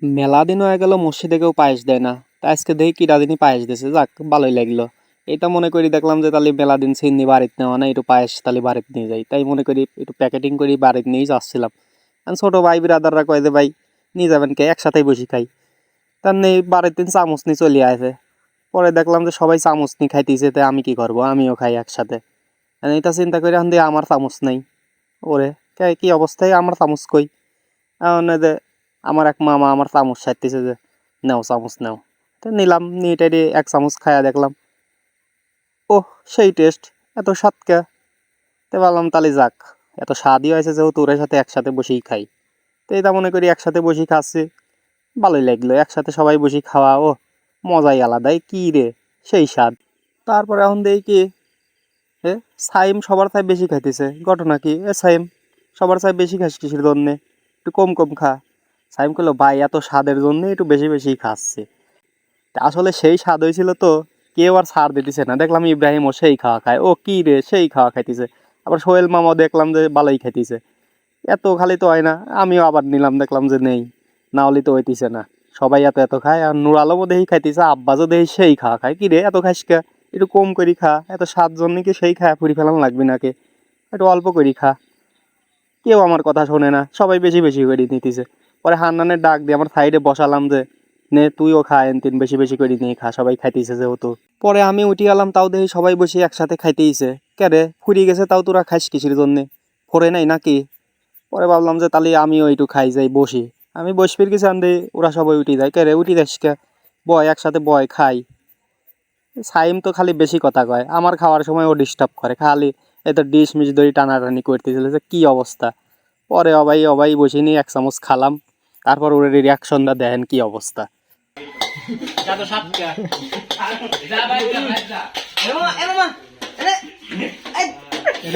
মেলা দিন হয়ে গেল মসজিদে কেউ পায়েস দেয় না, তা আজকে দেখি কিরা দিনই পায়েস দিছে, যাক ভালোই লাগলো। এটা মনে করি দেখলাম যে তাহলে মেলা দিন চিনি বাড়িতে নেওয়া না, একটু পায়েস তাহলে বাড়িতে নিয়ে যাই, তাই মনে করি একটু প্যাকেটিং করি বাড়িতে নিয়েই যাচ্ছিলাম। আর ছোট ভাই বিরাদাররা কয় যে ভাই নিয়ে যাবেন কে, একসাথেই বসে খাই। তার নেই বাড়িতে চামচ নিয়ে চলে আসে। পরে দেখলাম যে সবাই চামচ নিয়ে খাইতেছে, তাই আমি কি করবো, আমিও খাই একসাথে। এটা চিন্তা করি এখন দিয়ে আমার চামচ নেই। ওরে কি অবস্থায় আমার চামচ কই, এখন যে আমার এক মামা আমার চামচ সারতেছে যে নাও চামচ নাও। তো নিলাম, নিয়ে এটা দিয়ে এক চামচ খায়া দেখলাম, ওহ সেই টেস্ট, এত স্বাদ কে। তো ভাবলাম তাহলে যাক, এত স্বাদই হয়েছে যেহেতু ওর সাথে একসাথে বসেই খাই। তো এটা মনে করি একসাথে বসেই খাচ্ছি, ভালোই লাগলো। একসাথে সবাই বসে খাওয়া, ও মজাই আলাদাই কি রে, সেই স্বাদ। তারপরে এখন দেখি কি, এ সাইম সবার চাই বেশি খাইতেছে, ঘটনা কি এ সাইম সবার চাই বেশি খাস কিসের জন্যে, একটু কম কম খা। সাইম করলো ভাই এত স্বাদের জন্য একটু বেশি বেশি খাচ্ছে। তা আসলে সেই স্বাদ হয়েছিল তো, কেউ আর ছাড় দিতেছে না। দেখলাম ইব্রাহিমও সেই খাওয়া খায়, ও কি রে সেই খাওয়া খাইতেছে। আবার সোহেল মামাও দেখলাম যে ভালোই খাইতেছে। এত খালি তো হয় না, আমিও আবার নিলাম, দেখলাম যে নেই, না হলে তো হইতেছে না। সবাই এত এত খায়, আর নুর আলমও দেখি খাইতেছে, আব্বাসও দেখি সেই খাওয়া খায়। কি রে এত খাইস কে, একটু কম করি খা, এত স্বাদ জন্য কি সেই খায় ফুরি ফেলানো লাগবে নাকি, একটু অল্প করি খা। কেউ আমার কথা শোনে না, সবাই বেশি বেশি করে নিতেছে। পরে হান্নানের ডাক দিয়ে আমার সাইডে বসালাম যে নে তুইও খা, তিন বেশি বেশি করে নিয়ে খা, সবাই খাইতেছে যেহেতু। পরে আমি উঠে গেলাম, তাও দেখি সবাই বসে একসাথে খাইতেইছে। কে রে ফুরিয়ে গেছে, তাও তোরা খাইস কিসের জন্যে, ফোরে নাই নাকি। পরে ভাবলাম যে তাহলে আমিও একটু খাই যাই বসি। আমি বসবির কিছু আনতে ওরা সবাই উঠে যায়, কে রে উঠি যাস কে, বয় একসাথে বয় খাই। সাইম তো খালি বেশি কথা কয়, আমার খাওয়ার সময় ও ডিস্টার্ব করে খালি, এত ডিশ মিশ ধরে টানাটানি করতেছিল যে কি অবস্থা। পরে অবাই অবাই বসে নিয়ে এক চামচ খালাম, তারপর ওর রিয়াকশনটা দেখেন কি অবস্থা। যা ভাই যা ভাই যা।